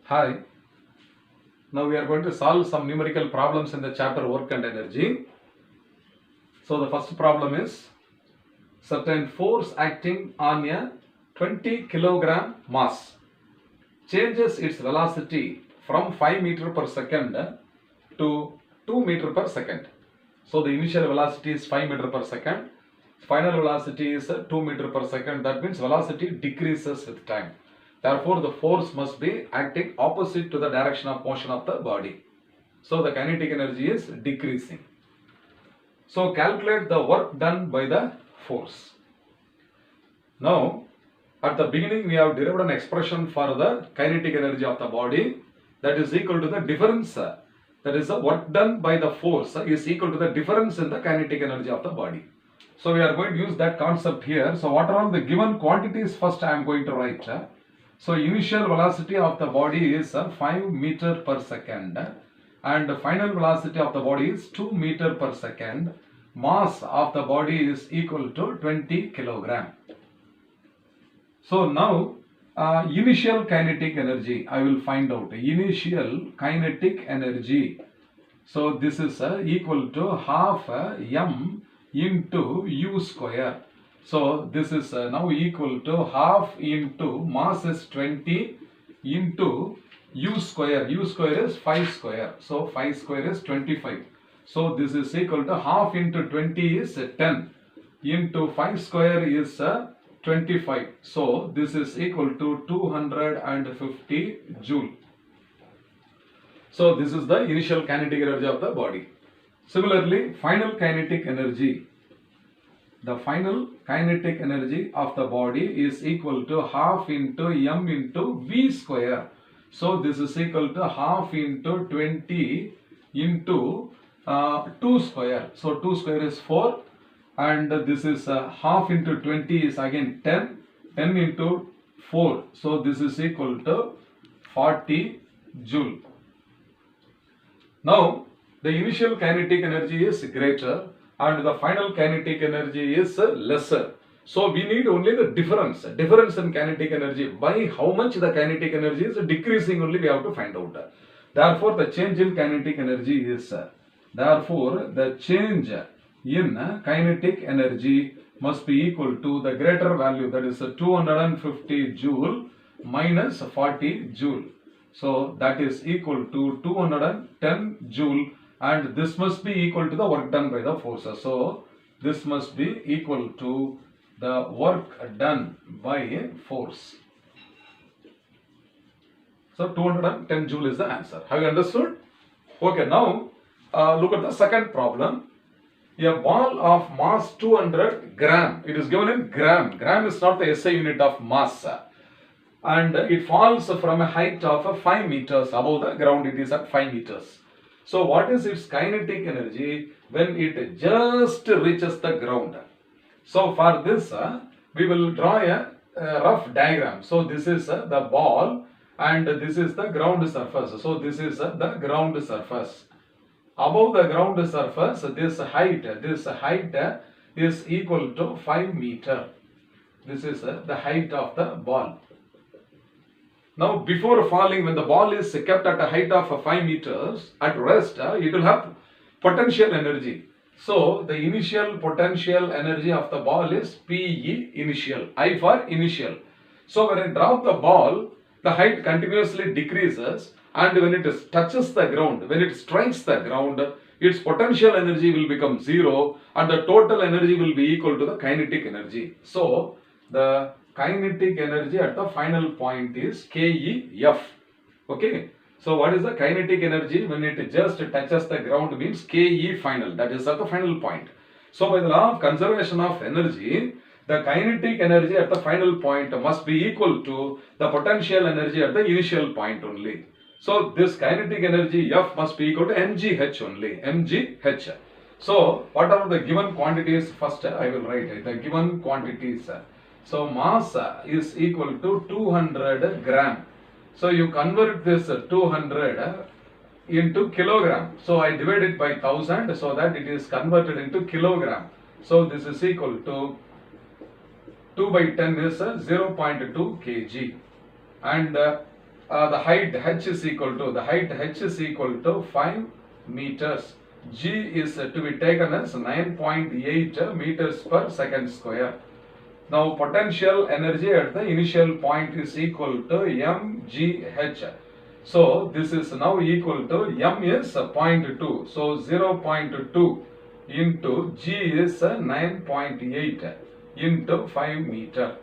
Hi, now we are going to solve some numerical problems in the chapter work and energy. So the first problem is certain force acting on a 20 kilogram mass changes its velocity from 5 meter per second to 2 meter per second. So the initial velocity is 5 meter per second, final velocity is 2 meter per second. That means velocity decreases with time. Therefore, the force must be acting opposite to the direction of motion of the body. So the kinetic energy is decreasing. So calculate the work done by the force. Now, at the beginning we have derived an expression for the kinetic energy of the body that is equal to the difference. That is the work done by the force is equal to the difference in the kinetic energy of the body. So we are going to use that concept here. So what are all the given quantities first I am going to write. So initial velocity of the body is 5 meter per second and the final velocity of the body is 2 meter per second. Mass of the body is equal to 20 kilogram. So now initial kinetic energy I will find out. Initial kinetic energy. So this is equal to half m into u square. So this is now equal to half into mass is 20 into u square. U square is 5 square. So 5 square is 25. So this is equal to half into 20 is 10 into 5 square is 25. So this is equal to 250 joule. So this is the initial kinetic energy of the body. Similarly, final kinetic energy. The final kinetic energy of the body is equal to half into m into v square. So this is equal to half into 20 into 2 square. So 2 square is 4 and this is half into 20 is again 10. 10 into 4. So this is equal to 40 joule. Now the initial kinetic energy is greater and the final kinetic energy is lesser. So we need only the difference in kinetic energy. By how much the kinetic energy is decreasing only we have to find out. Therefore the change in kinetic energy is, therefore the change in kinetic energy must be equal to the greater value, that is 250 joule minus 40 joule. So that is equal to 210 joule and this must be equal to the work done by the forces. So this must be equal to the work done by force. So 210 joule is the answer. Have you understood? Okay, now look at the second problem. A ball of mass 200 gram. It is given in gram. Gram is not the SI unit of mass. And it falls from a height of 5 meters above the ground. It is at 5 meters. So what is its kinetic energy when it just reaches the ground? So for this we will draw a rough diagram. So this is the ball and this is the ground surface. So this is the ground surface. Above the ground surface, this height is equal to 5 meter. This is the height of the ball. Now before falling, when the ball is kept at a height of 5 meters, at rest, it will have potential energy. So the initial potential energy of the ball is PE initial, I for initial. So when I drop the ball, the height continuously decreases and when it touches the ground, when it strikes the ground, its potential energy will become 0 and the total energy will be equal to the kinetic energy. So the kinetic energy at the final point is KEF. Okay. So what is the kinetic energy when it just touches the ground means KE final. That is at the final point. So by the law of conservation of energy, the kinetic energy at the final point must be equal to the potential energy at the initial point only. So this kinetic energy F must be equal to mgh only. mgh. So what are the given quantities? First I will write it. The given quantities. So mass is equal to 200 gram. So you convert this 200 into kilogram. So I divide it by 1000 so that it is converted into kilogram. So this is equal to 2 by 10 is 0.2 kg. And the height h is equal to 5 meters. G is to be taken as 9.8 meters per second square. Now potential energy at the initial point is equal to mgh. So this is now equal to m is 0.2. So 0.2 into g is 9.8 into 5 meter.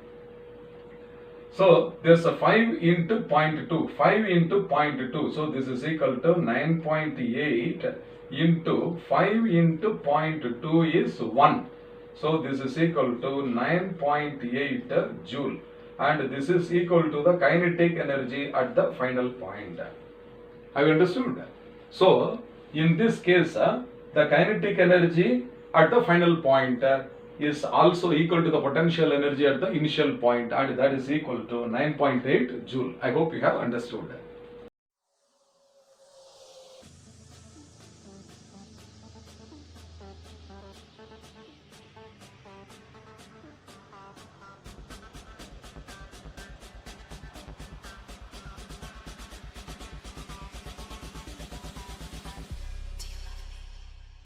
So there's a 5 into 0.2, 5 into 0.2. So this is equal to 9.8 into 5 into 0.2 is 1. So this is equal to 9.8 joule, and this is equal to the kinetic energy at the final point. Have you understood? So in this case, the kinetic energy at the final point is also equal to the potential energy at the initial point, and that is equal to 9.8 joule. I hope you have understood.